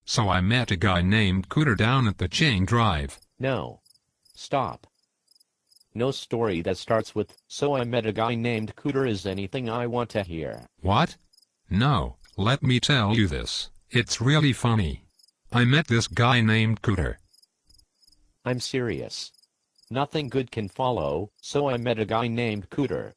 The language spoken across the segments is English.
So I met a guy named Cooter down at the chain drive. No. Stop. No story that starts with, "So I met a guy named Cooter" is anything I want to hear. What? No, let me tell you this. It's really funny. I met this guy named Cooter. I'm serious. Nothing good can follow, "So I met a guy named Cooter."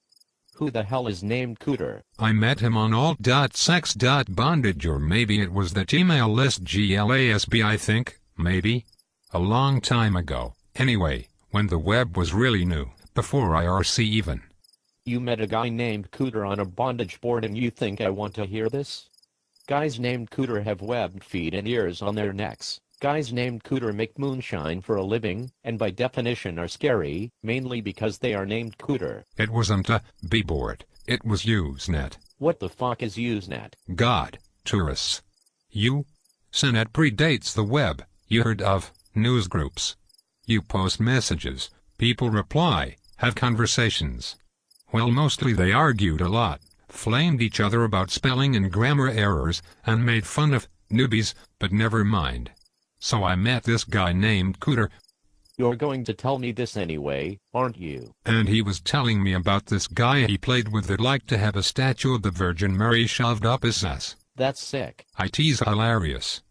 Who the hell is named Cooter? I met him on alt.sex.bondage, or maybe it was that email list GLASB, I think, maybe. A long time ago, anyway, when the web was really new, before IRC even. You met a guy named Cooter on a bondage board and you think I want to hear this? Guys named Cooter have webbed feet and ears on their necks. Guys named Cooter make moonshine for a living, and by definition are scary, mainly because they are named Cooter. It wasn't a B-board, it was Usenet. What the fuck is Usenet? God, tourists. Usenet predates the web. You heard of news groups. You post messages, people reply, have conversations. Well, mostly they argued a lot, flamed each other about spelling and grammar errors, and made fun of newbies, but never mind. So I met this guy named Cooter. You're going to tell me this anyway, aren't you? And he was telling me about this guy he played with that liked to have a statue of the Virgin Mary shoved up his ass. That's sick. It's hilarious.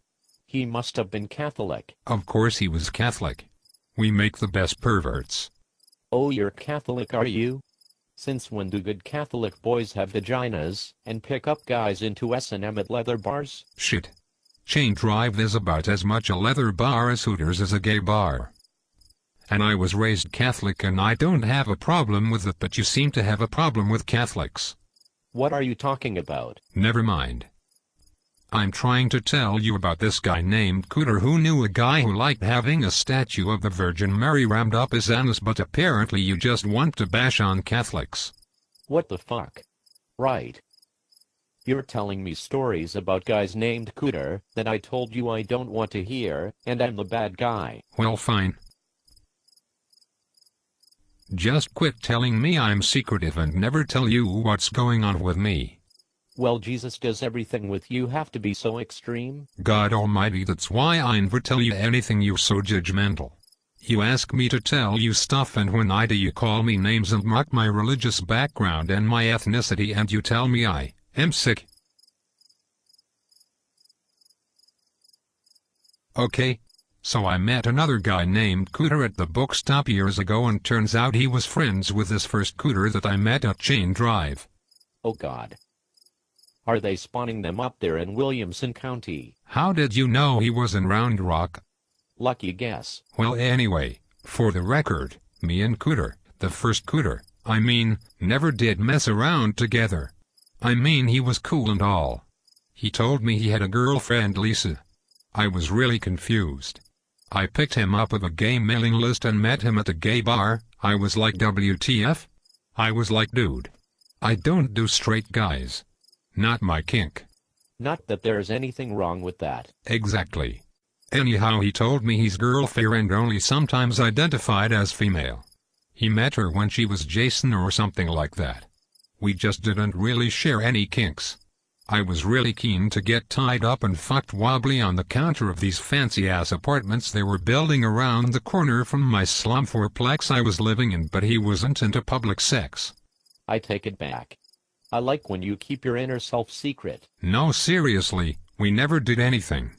He must have been Catholic. Of course he was Catholic. We make the best perverts. Oh, you're Catholic, are you? Since when do good Catholic boys have vaginas and pick up guys into S&M at leather bars? Shit. Chain Drive is about as much a leather bar as Hooters is a gay bar. And I was raised Catholic and I don't have a problem with it, but you seem to have a problem with Catholics. What are you talking about? Never mind. I'm trying to tell you about this guy named Cooter who knew a guy who liked having a statue of the Virgin Mary rammed up his anus, but apparently you just want to bash on Catholics. What the fuck? Right. You're telling me stories about guys named Cooter that I told you I don't want to hear, and I'm the bad guy. Well, fine. Just quit telling me I'm secretive and never tell you what's going on with me. Well, Jesus, does everything with you have to be so extreme? God almighty, that's why I never tell you anything. You're so judgmental. You ask me to tell you stuff, and when I do you call me names and mock my religious background and my ethnicity, and you tell me I am sick. Okay. So I met another guy named Cooter at the bookstop years ago, and turns out he was friends with this first Cooter that I met at Chain Drive. Oh God. Are they spawning them up there in Williamson County? How did you know he was in Round Rock? Lucky guess. Well, anyway, for the record, me and Cooter, the first Cooter, I mean, never did mess around together. I mean, he was cool and all. He told me he had a girlfriend, Lisa. I was really confused. I picked him up with a gay mailing list and met him at a gay bar. I was like, WTF? I was like, dude, I don't do straight guys. Not my kink. Not that there's anything wrong with that. Exactly. Anyhow, he told me his girlfriend only sometimes identified as female. He met her when she was Jason or something like that. We just didn't really share any kinks. I was really keen to get tied up and fucked wobbly on the counter of these fancy-ass apartments they were building around the corner from my slum fourplex I was living in, but he wasn't into public sex. I take it back. I like when you keep your inner self secret. No, seriously, we never did anything.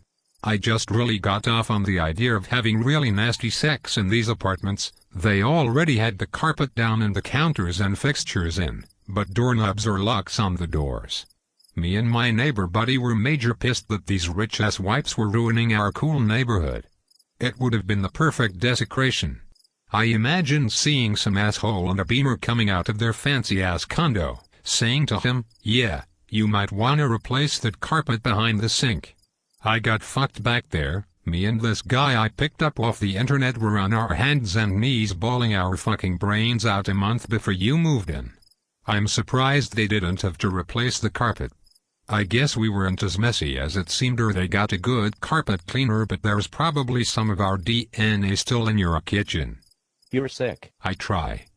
I just really got off on the idea of having really nasty sex in these apartments. They already had the carpet down and the counters and fixtures in, but doorknobs or locks on the doors. Me and my neighbor buddy were major pissed that these rich-ass wipes were ruining our cool neighborhood. It would have been the perfect desecration. I imagined seeing some asshole in a Beamer coming out of their fancy-ass condo, saying to him, "Yeah, you might wanna replace that carpet behind the sink." I got fucked back there. Me and this guy I picked up off the internet were on our hands and knees bawling our fucking brains out a month before you moved in. I'm surprised they didn't have to replace the carpet. I guess we weren't as messy as it seemed, or they got a good carpet cleaner, but there's probably some of our DNA still in your kitchen. You're sick. I try.